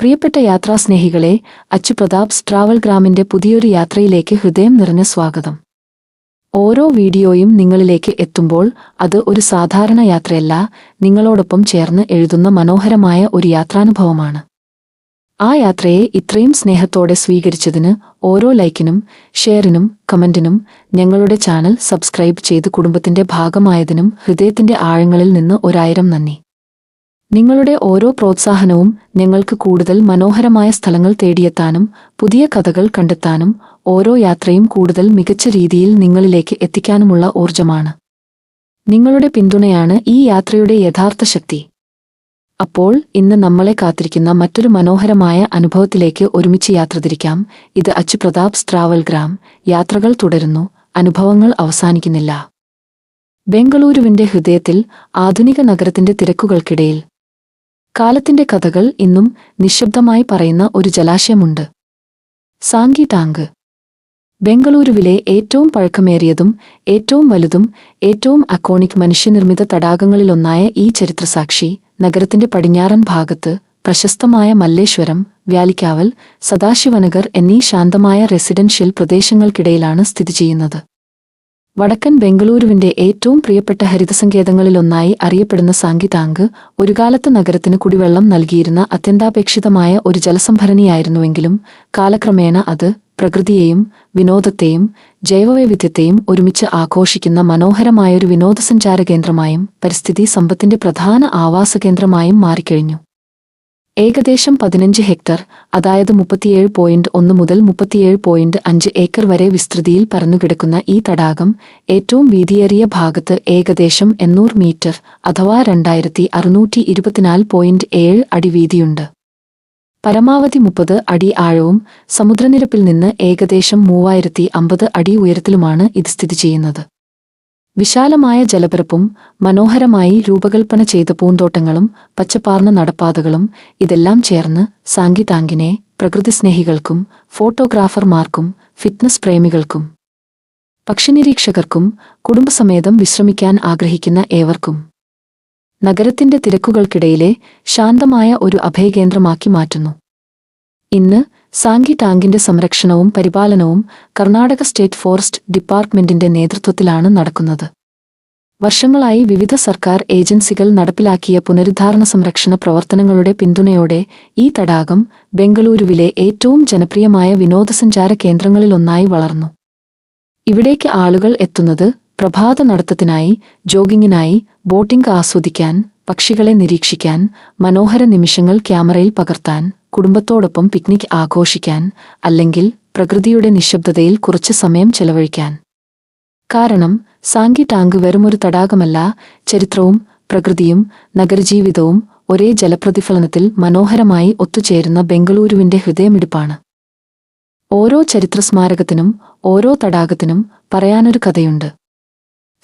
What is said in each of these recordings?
പ്രിയപ്പെട്ട യാത്രാസ്നേഹികളെ, അച്ചു പ്രതാപ്സ് ട്രാവൽ ഗ്രാമിന്റെ പുതിയൊരു യാത്രയിലേക്ക് ഹൃദയം നിറഞ്ഞ സ്വാഗതം. ഓരോ വീഡിയോയും നിങ്ങളിലേക്ക് എത്തുമ്പോൾ അത് ഒരു സാധാരണ യാത്രയല്ല, നിങ്ങളോടൊപ്പം ചേർന്ന് എഴുതുന്ന മനോഹരമായ ഒരു യാത്രാനുഭവമാണ്. ആ യാത്രയെ ഇത്രയും സ്നേഹത്തോടെ സ്വീകരിച്ചതിന് ഓരോ ലൈക്കിനും ഷെയറിനും കമന്റിനും, ഞങ്ങളുടെ ചാനൽ സബ്സ്ക്രൈബ് ചെയ്ത് കുടുംബത്തിന്റെ ഭാഗമായതിനും ഹൃദയത്തിന്റെ ആഴങ്ങളിൽ നിന്ന് 1000 നന്ദി. നിങ്ങളുടെ ഓരോ പ്രോത്സാഹനവും ഞങ്ങൾക്ക് കൂടുതൽ മനോഹരമായ സ്ഥലങ്ങൾ തേടിയെത്താനും പുതിയ കഥകൾ കണ്ടെത്താനും ഓരോ യാത്രയും കൂടുതൽ മികച്ച രീതിയിൽ നിങ്ങളിലേക്ക് എത്തിക്കാനുമുള്ള ഊർജമാണ്. നിങ്ങളുടെ പിന്തുണയാണ് ഈ യാത്രയുടെ യഥാർത്ഥ ശക്തി. അപ്പോൾ ഇന്ന് നമ്മളെ കാത്തിരിക്കുന്ന മറ്റൊരു മനോഹരമായ അനുഭവത്തിലേക്ക് ഒരുമിച്ച് യാത്ര തിരിക്കാം. ഇത് അച്ചു പ്രതാപ്സ് ട്രാവൽ ഗ്രാം. യാത്രകൾ തുടരുന്നു, അനുഭവങ്ങൾ അവസാനിക്കുന്നില്ല. ബെംഗളൂരുവിന്റെ ഹൃദയത്തിൽ, ആധുനിക നഗരത്തിന്റെ തിരക്കുകൾക്കിടയിൽ കാലത്തിന്റെ കഥകൾ ഇന്നും നിശബ്ദമായി പറയുന്ന ഒരു ജലാശയമുണ്ട്. സാങ്കി ടാങ്ക്. ബെംഗളൂരുവിലെ ഏറ്റവും പഴക്കമേറിയതും ഏറ്റവും വലുതും ഏറ്റവും അക്കോണിക് മനുഷ്യനിർമ്മിത തടാകങ്ങളിലൊന്നായ ഈ ചരിത്രസാക്ഷി നഗരത്തിന്റെ പടിഞ്ഞാറൻ ഭാഗത്ത് പ്രശസ്തമായ മല്ലേശ്വരം, വ്യാലിക്കാവൽ, സദാശിവനഗർ എന്നീ ശാന്തമായ റെസിഡൻഷ്യൽ പ്രദേശങ്ങൾക്കിടയിലാണ് സ്ഥിതി ചെയ്യുന്നത്. വടക്കൻ ബെംഗളൂരുവിന്റെ ഏറ്റവും പ്രിയപ്പെട്ട ഹരിതസങ്കേതങ്ങളിലൊന്നായി അറിയപ്പെടുന്ന സാങ്കി ടാങ്ക് ഒരു കാലത്ത് നഗരത്തിന് കുടിവെള്ളം നൽകിയിരുന്ന അത്യന്താപേക്ഷിതമായ ഒരു ജലസംഭരണിയായിരുന്നുവെങ്കിലും കാലക്രമേണ അത് പ്രകൃതിയെയും വിനോദത്തെയും ജൈവവൈവിധ്യത്തെയും ഒരുമിച്ച് ആഘോഷിക്കുന്ന മനോഹരമായൊരു വിനോദസഞ്ചാര കേന്ദ്രമായും പരിസ്ഥിതി സമ്പത്തിന്റെ പ്രധാന ആവാസകേന്ദ്രമായും മാറിക്കഴിഞ്ഞു. ഏകദേശം 15 ഹെക്ടർ, അതായത് 37.1 മുതൽ 37.5 ഏക്കർ വരെ വിസ്തൃതിയിൽ പരന്നുകിടക്കുന്ന ഈ തടാകം ഏറ്റവും വീതിയേറിയ ഭാഗത്ത് ഏകദേശം 800 മീറ്റർ അഥവാ 2624.7 അടി വീതിയുണ്ട്. പരമാവധി 30 അടി ആഴവും സമുദ്രനിരപ്പിൽ നിന്ന് ഏകദേശം 3050 അടി ഉയരത്തിലുമാണ് ഇത് സ്ഥിതി ചെയ്യുന്നത്. വിശാലമായ ജലപരപ്പും മനോഹരമായി രൂപകൽപ്പന ചെയ്ത പൂന്തോട്ടങ്ങളും പച്ചപ്പാർന്ന നടപ്പാതകളും ഇതെല്ലാം ചേർന്ന് സാങ്കി ടാങ്കിനെ പ്രകൃതിസ്നേഹികൾക്കും ഫോട്ടോഗ്രാഫർമാർക്കും ഫിറ്റ്നസ് പ്രേമികൾക്കും പക്ഷിനിരീക്ഷകർക്കും കുടുംബസമേതം വിശ്രമിക്കാൻ ആഗ്രഹിക്കുന്ന ഏവർക്കും നഗരത്തിന്റെ തിരക്കുകൾക്കിടയിലെ ശാന്തമായ ഒരു അഭയകേന്ദ്രമാക്കി മാറ്റുന്നു. ഇന്ന് സാങ്കി ടാങ്കിന്റെ സംരക്ഷണവും പരിപാലനവും കർണാടക സ്റ്റേറ്റ് ഫോറസ്റ്റ് ഡിപ്പാർട്ട്മെന്റിന്റെ നേതൃത്വത്തിലാണ് നടക്കുന്നത്. വർഷങ്ങളായി വിവിധ സർക്കാർ ഏജൻസികൾ നടപ്പിലാക്കിയ പുനരുദ്ധാരണ സംരക്ഷണ പ്രവർത്തനങ്ങളുടെ പിന്തുണയോടെ ഈ തടാകം ബെംഗളൂരുവിലെ ഏറ്റവും ജനപ്രിയമായ വിനോദസഞ്ചാര കേന്ദ്രങ്ങളിലൊന്നായി വളർന്നു. ഇവിടേക്ക് ആളുകൾ എത്തുന്നത് പ്രഭാത നടത്തത്തിനായി, ജോഗിങ്ങിനായി, ബോട്ടിംഗ് ആസ്വദിക്കാൻ, പക്ഷികളെ നിരീക്ഷിക്കാൻ, മനോഹര നിമിഷങ്ങൾ ക്യാമറയിൽ പകർത്താൻ, കുടുംബത്തോടൊപ്പം പിക്നിക് ആഘോഷിക്കാൻ, അല്ലെങ്കിൽ പ്രകൃതിയുടെ നിശബ്ദതയിൽ കുറച്ച് സമയം ചെലവഴിക്കാൻ. കാരണം സാങ്കി ടാങ്ക് വെറുമൊരു തടാകമല്ല, ചരിത്രവും പ്രകൃതിയും നഗരജീവിതവും ഒരേ ജലപ്രതിഫലനത്തിൽ മനോഹരമായി ഒത്തുചേരുന്ന ബെംഗളൂരുവിന്റെ ഹൃദയമിടിപ്പാണ്. ഓരോ ചരിത്രസ്മാരകത്തിനും ഓരോ തടാകത്തിനും പറയാനൊരു കഥയുണ്ട്.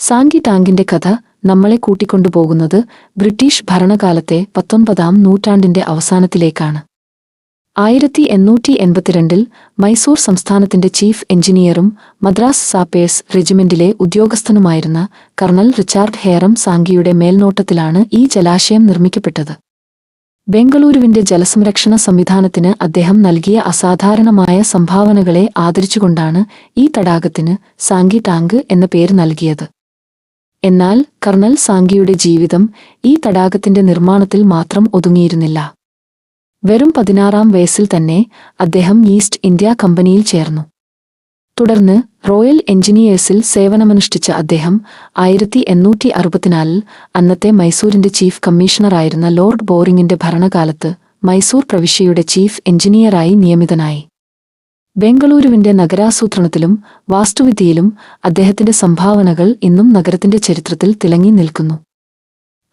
സാങ്കി ടാങ്കിന്റെ കഥ നമ്മളെ കൂട്ടിക്കൊണ്ടുപോകുന്നത് ബ്രിട്ടീഷ് ഭരണകാലത്തെ 19ാം നൂറ്റാണ്ടിന്റെ അവസാനത്തിലേക്കാണ്. 1882 മൈസൂർ സംസ്ഥാനത്തിന്റെ ചീഫ് എഞ്ചിനീയറും മദ്രാസ് സാപ്പേഴ്സ് റെജിമെന്റിലെ ഉദ്യോഗസ്ഥനുമായിരുന്ന കർണൽ റിച്ചാർഡ് ഹേറം സാങ്കിയുടെ മേൽനോട്ടത്തിലാണ് ഈ ജലാശയം നിർമ്മിക്കപ്പെട്ടത്. ബെംഗളൂരുവിന്റെ ജലസംരക്ഷണ സംവിധാനത്തിന് അദ്ദേഹം നൽകിയ അസാധാരണമായ സംഭാവനകളെ ആദരിച്ചുകൊണ്ടാണ് ഈ തടാകത്തിന് സാങ്കി ടാങ്ക് എന്ന പേര് നൽകിയത്. എന്നാൽ കർണൽ സാങ്കിയുടെ ജീവിതം ഈ തടാകത്തിന്റെ നിർമ്മാണത്തിൽ മാത്രം ഒതുങ്ങിയിരുന്നില്ല. വെറും 16ാം വയസ്സിൽ തന്നെ അദ്ദേഹം ഈസ്റ്റ് ഇന്ത്യ കമ്പനിയിൽ ചേർന്നു. തുടർന്ന് റോയൽ എഞ്ചിനീയേഴ്സിൽ സേവനമനുഷ്ഠിച്ച അദ്ദേഹം 1864 അന്നത്തെ മൈസൂരിന്റെ ചീഫ് കമ്മീഷണറായിരുന്ന ലോർഡ് ബോറിങ്ങിന്റെ ഭരണകാലത്ത് മൈസൂർ പ്രവിശ്യയുടെ ചീഫ് എഞ്ചിനീയറായി നിയമിതനായി. ബെംഗളൂരുവിന്റെ നഗരാസൂത്രണത്തിലും വാസ്തുവിദ്യയിലും അദ്ദേഹത്തിന്റെ സംഭാവനകൾ ഇന്നും നഗരത്തിന്റെ ചരിത്രത്തിൽ തിളങ്ങി നിൽക്കുന്നു.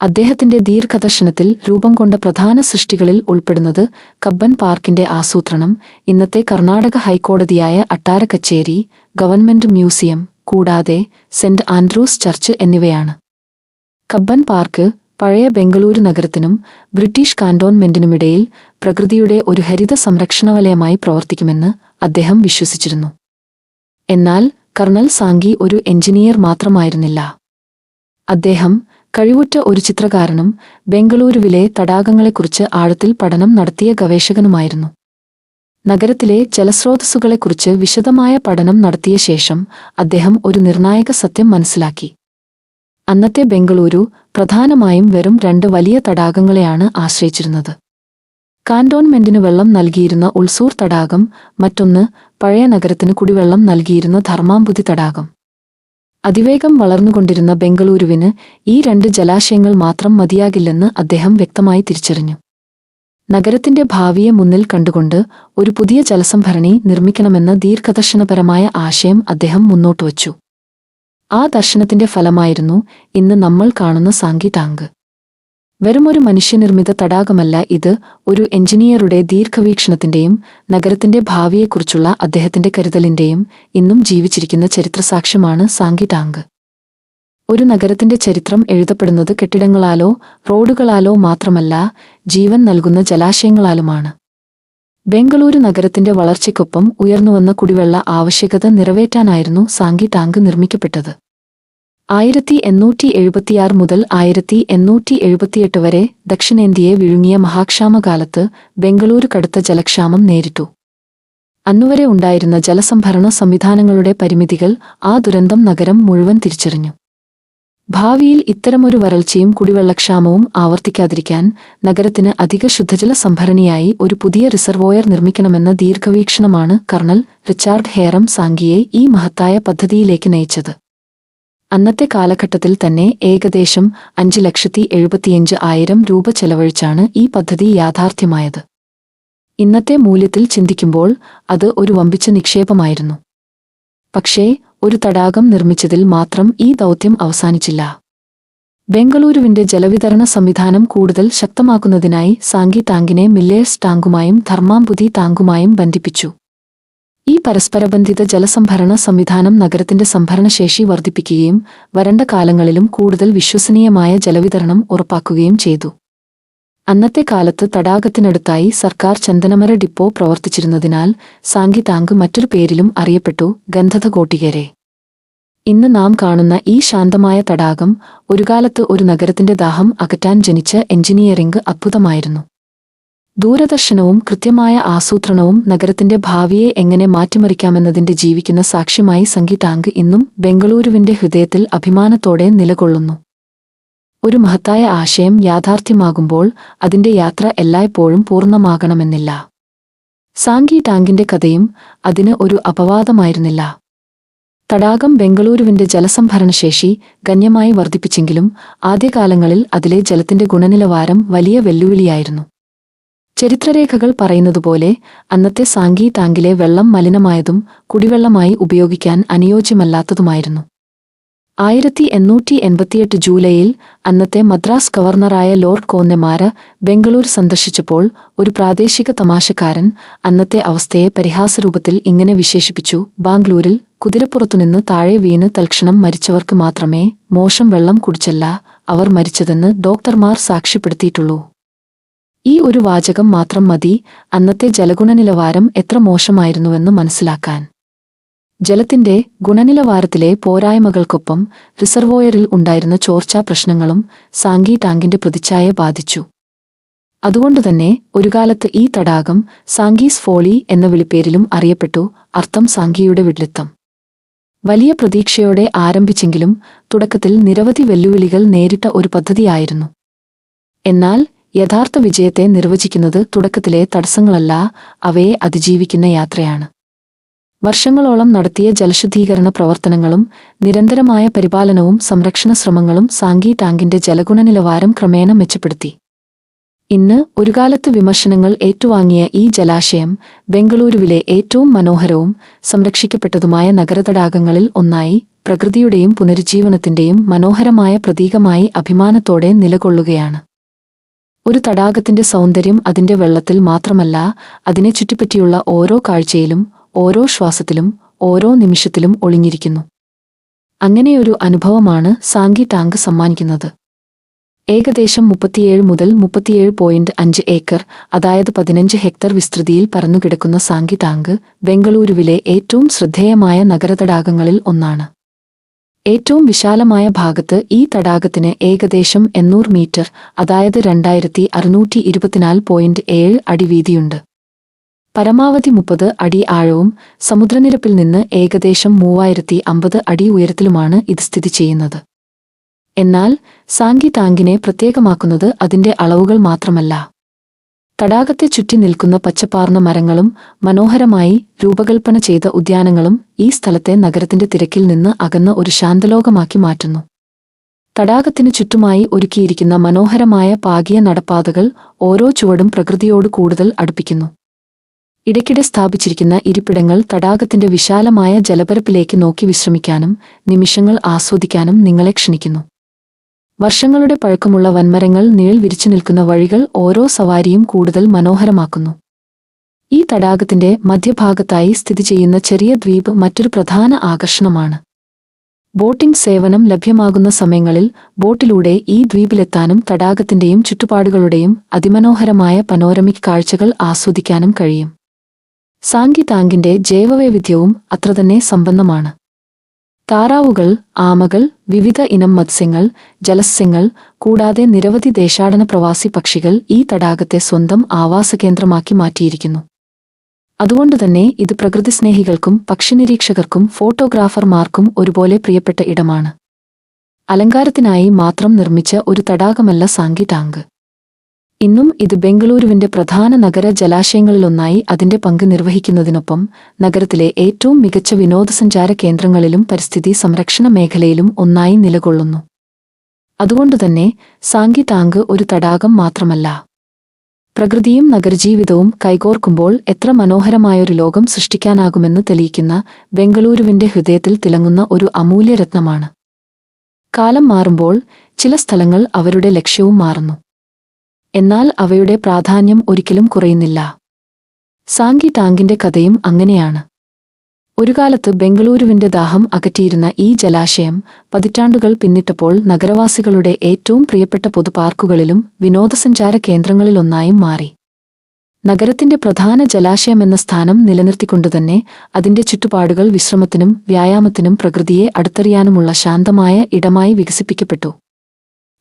അദ്ദേഹത്തിന്റെ ദീർഘദർശനത്തിൽ രൂപം കൊണ്ട പ്രധാന സൃഷ്ടികളിൽ ഉൾപ്പെടുന്നത് കബ്ബൻ പാർക്കിന്റെ ആസൂത്രണം, ഇന്നത്തെ കർണാടക ഹൈക്കോടതിയായ അട്ടാര കച്ചേരി, ഗവൺമെന്റ് മ്യൂസിയം, കൂടാതെ സെന്റ് ആൻഡ്രൂസ് ചർച്ച് എന്നിവയാണ്. കബ്ബൻ പാർക്ക് പഴയ ബെംഗളൂരു നഗരത്തിനും ബ്രിട്ടീഷ് കാന്റോൺമെന്റിനുമിടയിൽ പ്രകൃതിയുടെ ഒരു ഹരിത സംരക്ഷണവലയമായി പ്രവർത്തിക്കുമെന്ന് അദ്ദേഹം വിശ്വസിച്ചിരുന്നു. എന്നാൽ കർണൽ സാങ്കി ഒരു എഞ്ചിനീയർ മാത്രമായിരുന്നില്ല. അദ്ദേഹം കഴിവുറ്റ ഒരു ചിത്രകാരനും ബംഗളൂരുവിലെ തടാകങ്ങളെക്കുറിച്ച് ആഴത്തിൽ പഠനം നടത്തിയ ഗവേഷകനുമായിരുന്നു. നഗരത്തിലെ ജലസ്രോതസ്സുകളെക്കുറിച്ച് വിശദമായ പഠനം നടത്തിയ ശേഷം അദ്ദേഹം ഒരു നിർണായക സത്യം മനസ്സിലാക്കി. അന്നത്തെ ബംഗളൂരു പ്രധാനമായും വെറും 2 വലിയ തടാകങ്ങളെയാണ് ആശ്രയിച്ചിരുന്നത്. കാന്റോൺമെന്റിന് വെള്ളം നൽകിയിരുന്ന ഉൾസൂർ തടാകം, മറ്റൊന്ന് പഴയ നഗരത്തിന് കുടിവെള്ളം നൽകിയിരുന്ന ധർമാംബുധി തടാകം. അതിവേഗം വളർന്നുകൊണ്ടിരുന്ന ബംഗളൂരുവിന് ഈ 2 ജലാശയങ്ങൾ മാത്രം മതിയാകില്ലെന്ന് അദ്ദേഹം വ്യക്തമായി തിരിച്ചറിഞ്ഞു. നഗരത്തിന്റെ ഭാവിയെ മുന്നിൽ കണ്ടുകൊണ്ട് ഒരു പുതിയ ജലസംഭരണി നിർമ്മിക്കണമെന്ന ദീർഘദർശനപരമായ ആശയം അദ്ദേഹം മുന്നോട്ടുവച്ചു. ആ ദർശനത്തിന്റെ ഫലമായിരുന്നു ഇന്ന് നമ്മൾ കാണുന്ന സാങ്കി ടാങ്ക്. വെറുമൊരു മനുഷ്യനിർമ്മിത തടാകമല്ല ഇത്, ഒരു എഞ്ചിനീയറുടെ ദീർഘവീക്ഷണത്തിന്റെയും നഗരത്തിന്റെ ഭാവിയെക്കുറിച്ചുള്ള അദ്ദേഹത്തിന്റെ കരുതലിന്റെയും ഇന്നും ജീവിച്ചിരിക്കുന്ന ചരിത്രസാക്ഷ്യമാണ് സാങ്കി ടാങ്ക്. ഒരു നഗരത്തിന്റെ ചരിത്രം എഴുതപ്പെടുന്നത് കെട്ടിടങ്ങളാലോ റോഡുകളാലോ മാത്രമല്ല, ജീവൻ നൽകുന്ന ജലാശയങ്ങളാലുമാണ്. ബംഗളൂരു നഗരത്തിന്റെ വളർച്ചയ്ക്കൊപ്പം ഉയർന്നുവന്ന കുടിവെള്ള ആവശ്യകത നിറവേറ്റാനായിരുന്നു സാങ്കി ടാങ്ക് നിർമ്മിക്കപ്പെട്ടത്. 1876 മുതൽ 1878 വരെ ദക്ഷിണേന്ത്യയെ വിഴുങ്ങിയ മഹാക്ഷാമകാലത്ത് ബംഗളൂരു കടുത്ത ജലക്ഷാമം നേരിട്ടു. അന്നുവരെ ഉണ്ടായിരുന്ന ജലസംഭരണ സംവിധാനങ്ങളുടെ പരിമിതികൾ ആ ദുരന്തം നഗരം മുഴുവൻ തിരിച്ചറിഞ്ഞു. ഭാവിയിൽ ഇത്തരമൊരു വരൾച്ചയും കുടിവെള്ളക്ഷാമവും ആവർത്തിക്കാതിരിക്കാൻ നഗരത്തിന് അധിക ശുദ്ധജല സംഭരണിയായി ഒരു പുതിയ റിസർവോയർ നിർമ്മിക്കണമെന്ന ദീർഘവീക്ഷണമാണ് കർണൽ റിച്ചാർഡ് ഹേറം സാങ്കിയെ ഈ മഹത്തായ പദ്ധതിയിലേക്ക് നയിച്ചത്. അന്നത്തെ കാലഘട്ടത്തിൽ തന്നെ ഏകദേശം 5,75,000 രൂപ ചെലവഴിച്ചാണ് ഈ പദ്ധതി യാഥാർത്ഥ്യമായത്. ഇന്നത്തെ മൂല്യത്തിൽ ചിന്തിക്കുമ്പോൾ അത് ഒരു വമ്പിച്ച നിക്ഷേപമായിരുന്നു. പക്ഷേ ഒരു തടാകം നിർമ്മിച്ചതിൽ മാത്രം ഈ ദൗത്യം അവസാനിച്ചില്ല. ബംഗളൂരുവിന്റെ ജലവിതരണ സംവിധാനം കൂടുതൽ ശക്തമാക്കുന്നതിനായി സാങ്കി ടാങ്കിനെ മില്ലേഴ്സ് ടാങ്കുമായും ധർമാംബുധി ടാങ്കുമായും ബന്ധിപ്പിച്ചു. ഈ പരസ്പരബന്ധിത ജലസംഭരണ സംവിധാനം നഗരത്തിന്റെ സംഭരണശേഷി വർദ്ധിപ്പിക്കുകയും വരണ്ട കാലങ്ങളിലും കൂടുതൽ വിശ്വസനീയമായ ജലവിതരണം ഉറപ്പാക്കുകയും ചെയ്തു. അന്നത്തെ കാലത്ത് തടാകത്തിനടുത്തായി സർക്കാർ ചന്ദനമര ഡിപ്പോ പ്രവർത്തിച്ചിരുന്നതിനാൽ സാങ്കി ടാങ്ക് മറ്റൊരു പേരിലും അറിയപ്പെട്ടു, ഗന്ധധകോട്ടികരെ. ഇന്ന് നാം കാണുന്ന ഈ ശാന്തമായ തടാകം ഒരുകാലത്ത് ഒരു നഗരത്തിന്റെ ദാഹം അകറ്റാൻ ജനിച്ച എഞ്ചിനീയറിംഗ് അത്ഭുതമായിരുന്നു. ദൂരദർശനവും കൃത്യമായ ആസൂത്രണവും നഗരത്തിന്റെ ഭാവിയെ എങ്ങനെ മാറ്റിമറിക്കാമെന്നതിന്റെ ജീവിക്കുന്ന സാക്ഷ്യമായി സാങ്കി ടാങ്ക് ഇന്നും ബംഗളൂരുവിന്റെ ഹൃദയത്തിൽ അഭിമാനത്തോടെ നിലകൊള്ളുന്നു. ഒരു മഹത്തായ ആശയം യാഥാർത്ഥ്യമാകുമ്പോൾ അതിന്റെ യാത്ര എല്ലായ്പ്പോഴും പൂർണ്ണമാകണമെന്നില്ല. സാങ്കി ടാങ്കിന്റെ കഥയും അതിന് ഒരു അപവാദമായിരുന്നില്ല. തടാകം ബംഗളൂരുവിന്റെ ജലസംഭരണശേഷി ഗണ്യമായി വർദ്ധിപ്പിച്ചെങ്കിലും ആദ്യകാലങ്ങളിൽ അതിലെ ജലത്തിന്റെ ഗുണനിലവാരം വലിയ വെല്ലുവിളിയായിരുന്നു. ചരിത്രരേഖകൾ പറയുന്നതുപോലെ അന്നത്തെ സാങ്കി ടാങ്കിലെ വെള്ളം മലിനമായതും കുടിവെള്ളമായി ഉപയോഗിക്കാൻ അനുയോജ്യമല്ലാത്തതുമായിരുന്നു. 1888 ജൂലൈയിൽ അന്നത്തെ മദ്രാസ് ഗവർണറായ ലോർഡ് കോന്നമാര ബംഗളൂർ സന്ദർശിച്ചപ്പോൾ ഒരു പ്രാദേശിക തമാശക്കാരൻ അന്നത്തെ അവസ്ഥയെ പരിഹാസരൂപത്തിൽ ഇങ്ങനെ വിശേഷിപ്പിച്ചു: ബാംഗ്ലൂരിൽ കുതിരപ്പുറത്തുനിന്ന് താഴെ വീണ് തൽക്ഷണം മരിച്ചവർക്ക് മാത്രമേ മോശം വെള്ളം കുടിച്ചല്ല അവർ മരിച്ചതെന്ന് ഡോക്ടർമാർ സാക്ഷ്യപ്പെടുത്തിയിട്ടുള്ളൂ. ഈ ഒരു വാചകം മാത്രം മതി അന്നത്തെ ജലഗുണനിലവാരം എത്ര മോശമായിരുന്നുവെന്ന് മനസ്സിലാക്കാൻ. ജലത്തിന്റെ ഗുണനിലവാരത്തിലെ പോരായ്മകൾക്കൊപ്പം റിസർവോയറിൽ ഉണ്ടായിരുന്ന ചോർച്ചാ പ്രശ്നങ്ങളും സാങ്കി ടാങ്കിന്റെ പ്രതിച്ഛായയെ ബാധിച്ചു. അതുകൊണ്ടുതന്നെ ഒരുകാലത്ത് ഈ തടാകം സാങ്കീസ് ഫോളി എന്ന വിളിപ്പേരിലും അറിയപ്പെട്ടു, അർത്ഥം സാങ്കിയുടെ വിഡ്ഢിത്തം. വലിയ പ്രതീക്ഷയോടെ ആരംഭിച്ചെങ്കിലും തുടക്കത്തിൽ നിരവധി വെല്ലുവിളികൾ നേരിട്ട ഒരു പദ്ധതിയായിരുന്നു. എന്നാൽ യഥാർത്ഥ വിജയത്തെ നിർവചിക്കുന്നത് തുടക്കത്തിലെ തടസ്സങ്ങളല്ല, അവയെ അതിജീവിക്കുന്ന യാത്രയാണ്. വർഷങ്ങളോളം നടത്തിയ ജലശുദ്ധീകരണ പ്രവർത്തനങ്ങളും നിരന്തരമായ പരിപാലനവും സംരക്ഷണ ശ്രമങ്ങളും സാങ്കി ടാങ്കിന്റെ ജലഗുണനിലവാരം ക്രമേണ മെച്ചപ്പെടുത്തി. ഇന്ന് ഒരുകാലത്ത് വിമർശനങ്ങൾ ഏറ്റുവാങ്ങിയ ഈ ജലാശയം ബംഗളൂരുവിലെ ഏറ്റവും മനോഹരവും സംരക്ഷിക്കപ്പെട്ടതുമായ നഗരതടാകങ്ങളിൽ ഒന്നായി, പ്രകൃതിയുടെയും പുനരുജ്ജീവനത്തിന്റെയും മനോഹരമായ പ്രതീകമായി അഭിമാനത്തോടെ നിലകൊള്ളുകയാണ്. ഒരു തടാകത്തിന്റെ സൗന്ദര്യം അതിന്റെ വെള്ളത്തിൽ മാത്രമല്ല, അതിനെ ചുറ്റിപ്പറ്റിയുള്ള ഓരോ കാഴ്ചയിലും ഓരോ ശ്വാസത്തിലും ഓരോ നിമിഷത്തിലും ഒളിഞ്ഞിരിക്കുന്നു. അങ്ങനെയൊരു അനുഭവമാണ് സാങ്കി ടാങ്ക് സമ്മാനിക്കുന്നത്. ഏകദേശം 37 മുതൽ 37.5 ഏക്കർ, അതായത് 15 ഹെക്ടർ വിസ്തൃതിയിൽ പരന്നുകിടക്കുന്ന സാങ്കി ടാങ്ക് ബംഗളൂരുവിലെ ഏറ്റവും ശ്രദ്ധേയമായ നഗരതടാകങ്ങളിൽ ഒന്നാണ്. ഏറ്റവും വിശാലമായ ഭാഗത്ത് ഈ തടാകത്തിന് ഏകദേശം 800 മീറ്റർ, അതായത് 2624.7 അടി വീതിയുണ്ട്. പരമാവധി 30 അടി ആഴവും സമുദ്രനിരപ്പിൽ നിന്ന് ഏകദേശം 3050 അടി ഉയരത്തിലുമാണ് ഇത് സ്ഥിതി ചെയ്യുന്നത്. എന്നാൽ സാങ്കി താങ്കിനെ പ്രത്യേകമാക്കുന്നത് അതിന്റെ അളവുകൾ മാത്രമല്ല. തടാകത്തെ ചുറ്റി നിൽക്കുന്ന പച്ചപ്പാർന്ന മരങ്ങളും മനോഹരമായി രൂപകൽപ്പന ചെയ്ത ഉദ്യാനങ്ങളും ഈ സ്ഥലത്തെ നഗരത്തിന്റെ തിരക്കിൽ നിന്ന് അകന്ന ഒരു ശാന്തലോകമാക്കി മാറ്റുന്നു. തടാകത്തിനു ചുറ്റുമായി ഒരുക്കിയിരിക്കുന്ന മനോഹരമായ പാകിയ നടപ്പാതകൾ ഓരോ ചുവടും പ്രകൃതിയോട് കൂടുതൽ അടുപ്പിക്കുന്നു. ഇടയ്ക്കിടെ സ്ഥാപിച്ചിരിക്കുന്ന ഇരിപ്പിടങ്ങൾ തടാകത്തിന്റെ വിശാലമായ ജലപരപ്പിലേക്ക് നോക്കി വിശ്രമിക്കാനും നിമിഷങ്ങൾ ആസ്വദിക്കാനും നിങ്ങളെ ക്ഷണിക്കുന്നു. വർഷങ്ങളുടെ പഴക്കമുള്ള വൻമരങ്ങൾ നിഴൽ വിരിച്ചു നിൽക്കുന്ന വഴികൾ ഓരോ സവാരിയും കൂടുതൽ മനോഹരമാക്കുന്നു. ഈ തടാകത്തിന്റെ മധ്യഭാഗത്തായി സ്ഥിതി ചെയ്യുന്ന ചെറിയ ദ്വീപ് മറ്റൊരു പ്രധാന ആകർഷണമാണ്. ബോട്ടിംഗ് സേവനം ലഭ്യമാകുന്ന സമയങ്ങളിൽ ബോട്ടിലൂടെ ഈ ദ്വീപിലെത്താനും തടാകത്തിന്റെയും ചുറ്റുപാടുകളുടെയും അതിമനോഹരമായ പനോരമിക് കാഴ്ചകൾ ആസ്വദിക്കാനും കഴിയും. സാങ്കി താങ്കിന്റെ ജൈവവൈവിധ്യവും അത്രതന്നെ സമ്പന്നമാണ്. താറാവുകൾ, ആമകൾ, വിവിധ ഇനം മത്സ്യങ്ങൾ, ജലസ്യങ്ങൾ, കൂടാതെ നിരവധി ദേശാടന പ്രവാസി പക്ഷികൾ ഈ തടാകത്തെ സ്വന്തം ആവാസകേന്ദ്രമാക്കി മാറ്റിയിരിക്കുന്നു. അതുകൊണ്ടുതന്നെ ഇത് പ്രകൃതിസ്നേഹികൾക്കും പക്ഷിനിരീക്ഷകർക്കും ഫോട്ടോഗ്രാഫർമാർക്കും ഒരുപോലെ പ്രിയപ്പെട്ട ഇടമാണ്. അലങ്കാരത്തിനായി മാത്രം നിർമ്മിച്ച ഒരു തടാകമല്ല സാങ്കി താങ്ക്. ഇന്നും ഇത് ബംഗളൂരുവിന്റെ പ്രധാന നഗര ജലാശയങ്ങളിലൊന്നായി അതിന്റെ പങ്ക് നിർവഹിക്കുന്നതിനൊപ്പം നഗരത്തിലെ ഏറ്റവും മികച്ച വിനോദസഞ്ചാര കേന്ദ്രങ്ങളിലും പരിസ്ഥിതി സംരക്ഷണ മേഖലയിലും ഒന്നായി നിലകൊള്ളുന്നു. അതുകൊണ്ടുതന്നെ സാങ്കി താങ്ക് ഒരു തടാകം മാത്രമല്ല. പ്രകൃതിയും നഗരജീവിതവും കൈകോർക്കുമ്പോൾ എത്ര മനോഹരമായൊരു ലോകം സൃഷ്ടിക്കാനാകുമെന്ന് തെളിയിക്കുന്ന ബംഗളൂരുവിന്റെ ഹൃദയത്തിൽ തിളങ്ങുന്ന ഒരു അമൂല്യരത്നമാണ്. കാലം മാറുമ്പോൾ ചില സ്ഥലങ്ങൾ അവരുടെ ലക്ഷ്യവും മാറുന്നു. എന്നാൽ അവയുടെ പ്രാധാന്യം ഒരിക്കലും കുറയുന്നില്ല. സാങ്കി താങ്കിന്റെ കഥയും അങ്ങനെയാണ്. ഒരു കാലത്ത് ബംഗളൂരുവിന്റെ ദാഹം അകറ്റിയിരുന്ന ഈ ജലാശയം പതിറ്റാണ്ടുകൾ പിന്നിട്ടപ്പോൾ നഗരവാസികളുടെ ഏറ്റവും പ്രിയപ്പെട്ട പൊതുപാർക്കുകളിലും വിനോദസഞ്ചാര കേന്ദ്രങ്ങളിലൊന്നായും മാറി. നഗരത്തിന്റെ പ്രധാന ജലാശയമെന്ന സ്ഥാനം നിലനിർത്തിക്കൊണ്ടുതന്നെ അതിന്റെ ചുറ്റുപാടുകൾ വിശ്രമത്തിനും വ്യായാമത്തിനും പ്രകൃതിയെ അടുത്തറിയാനുമുള്ള ശാന്തമായ ഇടമായി വികസിപ്പിക്കപ്പെട്ടു.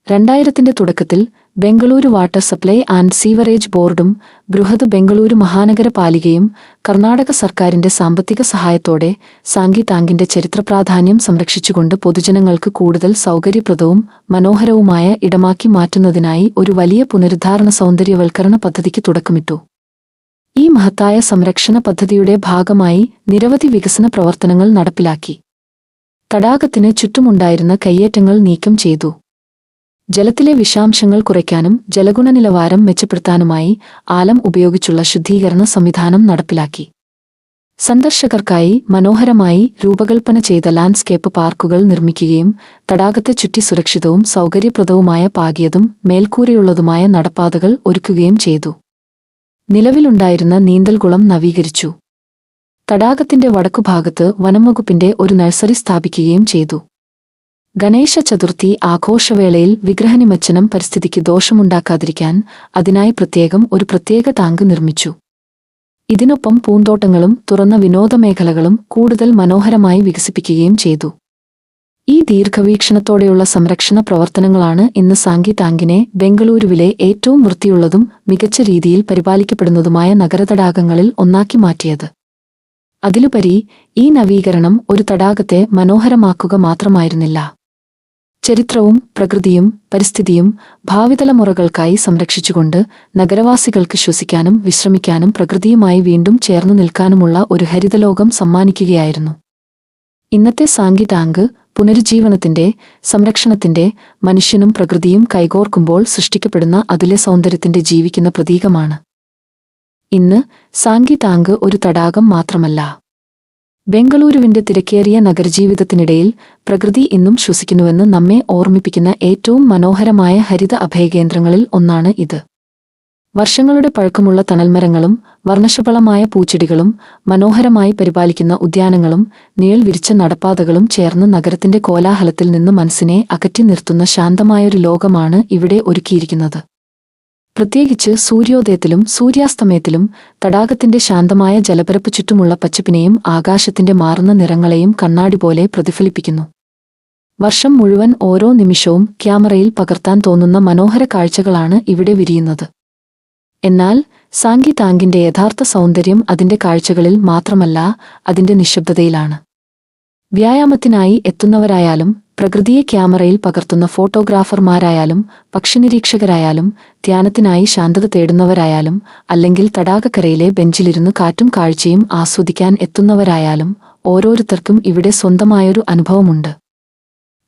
2000ന്റെ തുടക്കത്തിൽ Bengaluru water supply and sewerage ബോർഡും ബൃഹത് ബംഗളൂരു മഹാനഗരപാലികയും കർണാടക സർക്കാരിന്റെ സാമ്പത്തിക സഹായത്തോടെ സാങ്കി താങ്കിന്റെ ചരിത്രപ്രാധാന്യം സംരക്ഷിച്ചുകൊണ്ട് പൊതുജനങ്ങൾക്ക് കൂടുതൽ സൗകര്യപ്രദവും മനോഹരവുമായ ഇടമാക്കി മാറ്റുന്നതിനായി ഒരു വലിയ പുനരുദ്ധാരണ സൗന്ദര്യവൽക്കരണ പദ്ധതിക്ക് തുടക്കമിട്ടു. ഈ മഹത്തായ സംരക്ഷണ പദ്ധതിയുടെ ഭാഗമായി നിരവധി വികസന പ്രവർത്തനങ്ങൾ നടപ്പിലാക്കി. തടാകത്തിന് ചുറ്റുമുണ്ടായിരുന്ന കയ്യേറ്റങ്ങൾ നീക്കം ചെയ്തു. ജലത്തിലെ വിഷാംശങ്ങൾ കുറയ്ക്കാനും ജലഗുണനിലവാരം മെച്ചപ്പെടുത്താനുമായി ആലം ഉപയോഗിച്ചുള്ള ശുദ്ധീകരണ സംവിധാനം നടപ്പിലാക്കി. സന്ദർശകർക്കായി മനോഹരമായി രൂപകൽപ്പന ചെയ്ത ലാൻഡ്സ്കേപ്പ് പാർക്കുകൾ നിർമ്മിക്കുകയും തടാകത്തെ ചുറ്റി സുരക്ഷിതവും സൗകര്യപ്രദവുമായ പാകിയതും മേൽക്കൂരയുള്ളതുമായ നടപ്പാതകൾ ഒരുക്കുകയും ചെയ്തു. നിലവിലുണ്ടായിരുന്ന നീന്തൽക്കുളം നവീകരിച്ചു. തടാകത്തിന്റെ വടക്കുഭാഗത്ത് വനംവകുപ്പിന്റെ ഒരു നഴ്സറി സ്ഥാപിക്കുകയും ചെയ്തു. ഗണേശ ചതുർത്ഥി ആഘോഷവേളയിൽ വിഗ്രഹനിമജ്ജനം പരിസ്ഥിതിക്ക് ദോഷമുണ്ടാക്കാതിരിക്കാൻ അതിനായി ഒരു പ്രത്യേക ടാങ്ക് നിർമ്മിച്ചു. ഇതിനൊപ്പം പൂന്തോട്ടങ്ങളും തുറന്ന വിനോദമേഖലകളും കൂടുതൽ മനോഹരമായി വികസിപ്പിക്കുകയും ചെയ്തു. ഈ ദീർഘവീക്ഷണത്തോടെയുള്ള സംരക്ഷണ പ്രവർത്തനങ്ങളാണ് ഇന്ന് സാങ്കി താങ്കിനെ ബംഗളൂരുവിലെ ഏറ്റവും വൃത്തിയുള്ളതും മികച്ച രീതിയിൽ പരിപാലിക്കപ്പെടുന്നതുമായ നഗരതടാകങ്ങളിൽ ഒന്നാക്കി മാറ്റിയത്. അതിലുപരി ഈ നവീകരണം ഒരു തടാകത്തെ മനോഹരമാക്കുക മാത്രമായിരുന്നില്ല. ചരിത്രവും പ്രകൃതിയും പരിസ്ഥിതിയും ഭാവിതലമുറകൾക്കായി സംരക്ഷിച്ചുകൊണ്ട് നഗരവാസികൾക്ക് ശ്വസിക്കാനും വിശ്രമിക്കാനും പ്രകൃതിയുമായി വീണ്ടും ചേർന്നു നിൽക്കാനുമുള്ള ഒരു ഹരിതലോകം സമ്മാനിക്കുകയായിരുന്നു. ഇന്നത്തെ സാങ്കി താങ്ക് പുനരുജ്ജീവനത്തിന്റെ, സംരക്ഷണത്തിന്റെ, മനുഷ്യനും പ്രകൃതിയും കൈകോർക്കുമ്പോൾ സൃഷ്ടിക്കപ്പെടുന്ന അതുല്യ സൗന്ദര്യത്തിന്റെ ജീവിക്കുന്ന പ്രതീകമാണ്. ഇന്ന് സാങ്കി താങ്ക് ഒരു തടാകം മാത്രമല്ല. ബംഗളൂരുവിന്റെ തിരക്കേറിയ നഗരജീവിതത്തിനിടയിൽ പ്രകൃതി ഇന്നും ശ്വസിക്കുന്നുവെന്ന് നമ്മെ ഓർമ്മിപ്പിക്കുന്ന ഏറ്റവും മനോഹരമായ ഹരിത അഭയകേന്ദ്രങ്ങളിൽ ഒന്നാണ് ഇത്. വർഷങ്ങളുടെ പഴക്കമുള്ള തണൽമരങ്ങളും വർണ്ണശബളമായ പൂച്ചെടികളും മനോഹരമായി പരിപാലിക്കുന്ന ഉദ്യാനങ്ങളും നിഴൽ വിരിച്ച നടപ്പാതകളും ചേർന്ന് നഗരത്തിന്റെ കോലാഹലത്തിൽ നിന്ന് മനസ്സിനെ അകറ്റി നിർത്തുന്ന ശാന്തമായൊരു ലോകമാണ് ഇവിടെ ഒരുക്കിയിരിക്കുന്നത്. പ്രത്യേകിച്ച് സൂര്യോദയത്തിലും സൂര്യാസ്തമയത്തിലും തടാകത്തിന്റെ ശാന്തമായ ജലപരപ്പ് ചുറ്റുമുള്ള പച്ചപ്പിനെയും ആകാശത്തിന്റെ മാറുന്ന നിറങ്ങളെയും കണ്ണാടി പോലെ പ്രതിഫലിപ്പിക്കുന്നു. വർഷം മുഴുവൻ ഓരോ നിമിഷവും ക്യാമറയിൽ പകർത്താൻ തോന്നുന്ന മനോഹര കാഴ്ചകളാണ് ഇവിടെ വിരിയുന്നത്. എന്നാൽ സാങ്കി ടാങ്കിന്റെ യഥാർത്ഥ സൗന്ദര്യം അതിന്റെ കാഴ്ചകളിൽ മാത്രമല്ല, അതിന്റെ നിശബ്ദതയിലാണ്. വ്യായാമത്തിനായി എത്തുന്നവരായാലും പ്രകൃതിയെ ക്യാമറയിൽ പകർത്തുന്ന ഫോട്ടോഗ്രാഫർമാരായാലും പക്ഷിനിരീക്ഷകരായാലും ധ്യാനത്തിനായി ശാന്തത തേടുന്നവരായാലും അല്ലെങ്കിൽ തടാകക്കരയിലെ ബെഞ്ചിലിരുന്ന് കാറ്റും കാഴ്ചയും ആസ്വദിക്കാൻ എത്തുന്നവരായാലും ഓരോരുത്തർക്കും ഇവിടെ സ്വന്തമായൊരു അനുഭവമുണ്ട്.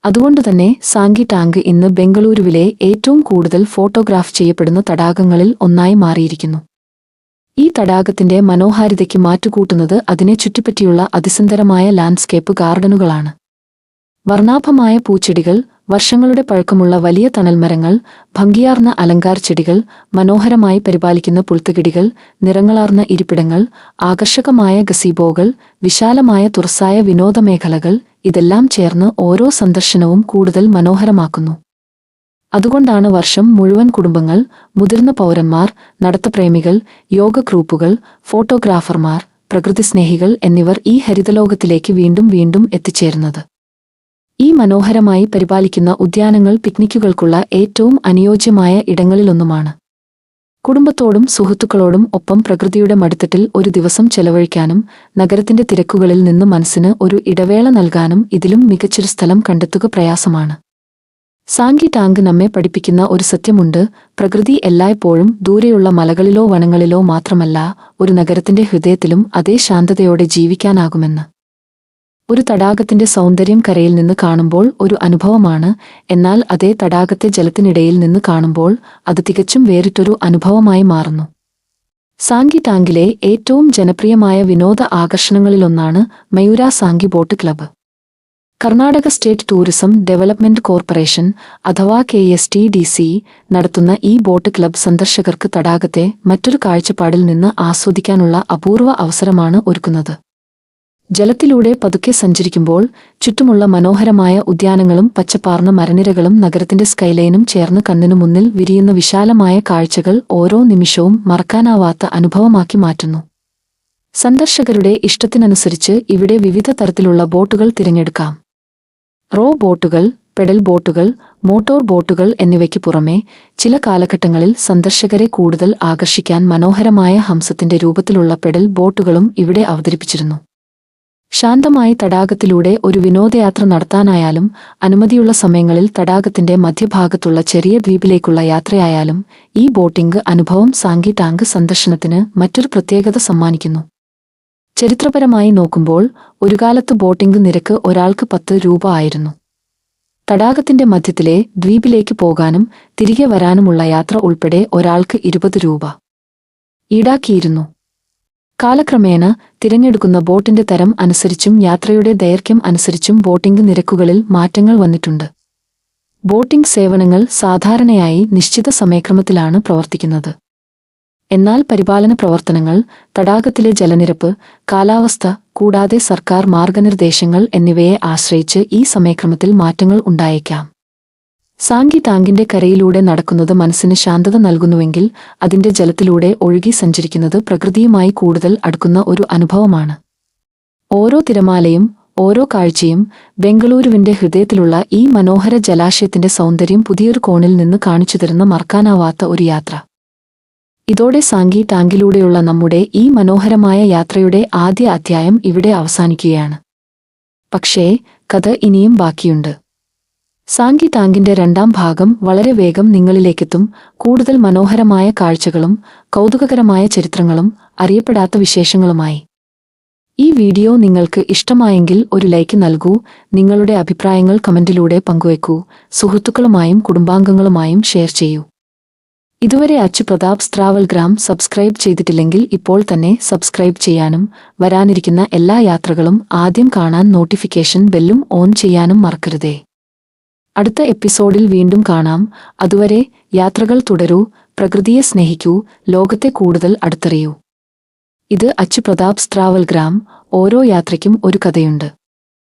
അതുകൊണ്ടുതന്നെ സാങ്കി ടാങ്ക് ഇന്ന് ബെംഗളൂരുവിലെ ഏറ്റവും കൂടുതൽ ഫോട്ടോഗ്രാഫ് ചെയ്യപ്പെടുന്ന തടാകങ്ങളിൽ ഒന്നായി മാറിയിരിക്കുന്നു. ഈ തടാകത്തിന്റെ മനോഹാരിതയ്ക്ക് മാറ്റുകൂട്ടുന്നത് അതിനെ ചുറ്റിപ്പറ്റിയുള്ള അതിസുന്ദരമായ ലാൻഡ്സ്കേപ്പ് ഗാർഡനുകളാണ്. വർണ്ണാഭമായ പൂച്ചെടികൾ, വർഷങ്ങളുടെ പഴക്കമുള്ള വലിയ തണൽമരങ്ങൾ, ഭംഗിയാർന്ന അലങ്കാർ ചെടികൾ, മനോഹരമായി പരിപാലിക്കുന്ന പുൽത്തകിടികൾ, നിറങ്ങളാർന്ന ഇരിപ്പിടങ്ങൾ, ആകർഷകമായ ഗസീബോകൾ, വിശാലമായ തുറസായ വിനോദമേഖലകൾ, ഇതെല്ലാം ചേർന്ന് ഓരോ സന്ദർശനവും കൂടുതൽ മനോഹരമാക്കുന്നു. അതുകൊണ്ടാണ് വർഷം മുഴുവൻ കുടുംബങ്ങൾ, മുതിർന്ന പൗരന്മാർ, നടത്തപ്രേമികൾ, യോഗ ഗ്രൂപ്പുകൾ, ഫോട്ടോഗ്രാഫർമാർ, പ്രകൃതിസ്നേഹികൾ എന്നിവർ ഈ ഹരിതലോകത്തിലേക്ക് വീണ്ടും വീണ്ടും എത്തിച്ചേരുന്നത്. ഈ മനോഹരമായി പരിപാലിക്കുന്ന ഉദ്യാനങ്ങൾ പിക്നിക്കുകൾക്കുള്ള ഏറ്റവും അനുയോജ്യമായ ഇടങ്ങളിലൊന്നുമാണ്. കുടുംബത്തോടും സുഹൃത്തുക്കളോടും ഒപ്പം പ്രകൃതിയുടെ മടിത്തട്ടിൽ ഒരു ദിവസം ചെലവഴിക്കാനും നഗരത്തിന്റെ തിരക്കുകളിൽ നിന്ന് മനസ്സിന് ഒരു ഇടവേള നൽകാനും ഇതിലും മികച്ചൊരു സ്ഥലം കണ്ടെത്തുക പ്രയാസമാണ്. സാങ്കി ടാങ്ക് നമ്മെ പഠിപ്പിക്കുന്ന ഒരു സത്യമുണ്ട്: പ്രകൃതി എല്ലായ്പ്പോഴും ദൂരെയുള്ള മലകളിലോ വനങ്ങളിലോ മാത്രമല്ല, ഒരു നഗരത്തിന്റെ ഹൃദയത്തിലും അതേ ശാന്തതയോടെ ജീവിക്കാനാകുമെന്ന്. ഒരു തടാകത്തിന്റെ സൗന്ദര്യം കരയിൽ നിന്ന് കാണുമ്പോൾ ഒരു അനുഭവമാണ്, എന്നാൽ അതേ തടാകത്തെ ജലത്തിനിടയിൽ നിന്ന് കാണുമ്പോൾ അത് തികച്ചും വേറിട്ടൊരു അനുഭവമായി മാറുന്നു. സാങ്കി ടാങ്കിലെ ഏറ്റവും ജനപ്രിയമായ വിനോദ ആകർഷണങ്ങളിലൊന്നാണ് Mayura Sankey boat club. Karnataka state tourism development corporation അഥവാ KSTDC നടത്തുന്ന ഈ ബോട്ട് ക്ലബ്ബ് സന്ദർശകർക്ക് തടാകത്തെ മറ്റൊരു കാഴ്ചപ്പാടിൽ നിന്ന് ആസ്വദിക്കാനുള്ള അപൂർവ അവസരമാണ് ഒരുക്കുന്നത്. ജലത്തിലൂടെ പതുക്കെ സഞ്ചരിക്കുമ്പോൾ ചുറ്റുമുള്ള മനോഹരമായ ഉദ്യാനങ്ങളും പച്ചപ്പാർന്ന മരനിരകളും നഗരത്തിന്റെ സ്കൈലൈനും ചേർന്ന് കണ്ണിനു മുന്നിൽ വിരിയുന്ന വിശാലമായ കാഴ്ചകൾ ഓരോ നിമിഷവും മറക്കാനാവാത്ത അനുഭവമാക്കി മാറ്റുന്നു. സന്ദർശകരുടെ ഇഷ്ടത്തിനനുസരിച്ച് ഇവിടെ വിവിധ തരത്തിലുള്ള ബോട്ടുകൾ തിരഞ്ഞെടുക്കാം. റോ ബോട്ടുകൾ, പെഡൽ ബോട്ടുകൾ, മോട്ടോർ ബോട്ടുകൾ എന്നിവയ്ക്ക് പുറമെ ചില കാലഘട്ടങ്ങളിൽ സന്ദർശകരെ കൂടുതൽ ആകർഷിക്കാൻ മനോഹരമായ ഹംസത്തിന്റെ രൂപത്തിലുള്ള പെഡൽ ബോട്ടുകളും ഇവിടെ അവതരിപ്പിച്ചിരുന്നു. ശാന്തമായി തടാകത്തിലൂടെ ഒരു വിനോദയാത്ര നടത്താനായാലും അനുമതിയുള്ള സമയങ്ങളിൽ തടാകത്തിന്റെ മധ്യഭാഗത്തുള്ള ചെറിയ ദ്വീപിലേക്കുള്ള യാത്രയായാലും ഈ ബോട്ടിംഗ് അനുഭവം സാങ്കി ടാങ്ക് സന്ദർശനത്തിന് മറ്റൊരു പ്രത്യേകത സമ്മാനിക്കുന്നു. ചരിത്രപരമായി നോക്കുമ്പോൾ ഒരുകാലത്ത് ബോട്ടിംഗ് നിരക്ക് ഒരാൾക്ക് 10 രൂപ ആയിരുന്നു. തടാകത്തിന്റെ മധ്യത്തിലെ ദ്വീപിലേക്ക് പോകാനും തിരികെ വരാനുമുള്ള യാത്ര ഉൾപ്പെടെ ഒരാൾക്ക് 20 രൂപ ഈടാക്കിയിരുന്നു. കാലക്രമേണ തിരഞ്ഞെടുക്കുന്ന ബോട്ടിന്റെ തരം അനുസരിച്ചും യാത്രയുടെ ദൈർഘ്യം അനുസരിച്ചും ബോട്ടിംഗ് നിരക്കുകളിൽ മാറ്റങ്ങൾ വന്നിട്ടുണ്ട്. ബോട്ടിംഗ് സേവനങ്ങൾ സാധാരണയായി നിശ്ചിത സമയക്രമത്തിലാണ് പ്രവർത്തിക്കുന്നത്. എന്നാൽ പരിപാലന പ്രവർത്തനങ്ങൾ, തടാകത്തിലെ ജലനിരപ്പ്, കാലാവസ്ഥ കൂടാതെ സർക്കാർ മാർഗനിർദ്ദേശങ്ങൾ എന്നിവയെ ആശ്രയിച്ച് ഈ സമയക്രമത്തിൽ മാറ്റങ്ങൾ ഉണ്ടായേക്കാം. സാങ്കി ടാങ്കിന്റെ കരയിലൂടെ നടക്കുന്നത് മനസ്സിന് ശാന്തത നൽകുന്നുവെങ്കിൽ അതിന്റെ ജലത്തിലൂടെ ഒഴുകി സഞ്ചരിക്കുന്നത് പ്രകൃതിയുമായി കൂടുതൽ അടുക്കുന്ന ഒരു അനുഭവമാണ്. ഓരോ തിരമാലയും ഓരോ കാഴ്ചയും ബെംഗളൂരുവിന്റെ ഹൃദയത്തിലുള്ള ഈ മനോഹര ജലാശയത്തിന്റെ സൗന്ദര്യം പുതിയൊരു കോണിൽ നിന്ന് കാണിച്ചു തരുന്ന മറക്കാനാവാത്ത ഒരു യാത്ര. ഇതോടെ സാങ്കി ടാങ്കിലൂടെയുള്ള നമ്മുടെ ഈ മനോഹരമായ യാത്രയുടെ ആദ്യ അധ്യായം ഇവിടെ അവസാനിക്കുകയാണ്. പക്ഷേ കഥ ഇനിയും ബാക്കിയുണ്ട്. സാങ്കി ടാങ്കിന്റെ രണ്ടാം ഭാഗം വളരെ വേഗം നിങ്ങളിലേക്കെത്തും. കൂടുതൽ മനോഹരമായ കാഴ്ചകളും കൗതുകകരമായ ചരിത്രങ്ങളും അറിയപ്പെടാത്ത വിശേഷങ്ങളുമായി. ഈ വീഡിയോ നിങ്ങൾക്ക് ഇഷ്ടമായെങ്കിൽ ഒരു ലൈക്ക് നൽകൂ. നിങ്ങളുടെ അഭിപ്രായങ്ങൾ കമന്റിലൂടെ പങ്കുവെക്കൂ. സുഹൃത്തുക്കളുമായും കുടുംബാംഗങ്ങളുമായും ഷെയർ ചെയ്യൂ. ഇതുവരെ അച്ചു പ്രതാപ്സ് ട്രാവൽ ഗ്രാം സബ്സ്ക്രൈബ് ചെയ്തിട്ടില്ലെങ്കിൽ ഇപ്പോൾ തന്നെ സബ്സ്ക്രൈബ് ചെയ്യാനും വരാനിരിക്കുന്ന എല്ലാ യാത്രകളും ആദ്യം കാണാൻ നോട്ടിഫിക്കേഷൻ ബെല്ലും ഓൺ ചെയ്യാനും മറക്കരുതേ. അടുത്ത എപ്പിസോഡിൽ വീണ്ടും കാണാം. അതുവരെ യാത്രകൾ തുടരൂ, പ്രകൃതിയെ സ്നേഹിക്കൂ, ലോകത്തെ കൂടുതൽ അടുത്തറിയൂ. ഇത് അച്ചു പ്രതാപ്സ് ട്രാവൽ ഗ്രാം. ഓരോ യാത്രയ്ക്കും ഒരു കഥയുണ്ട്.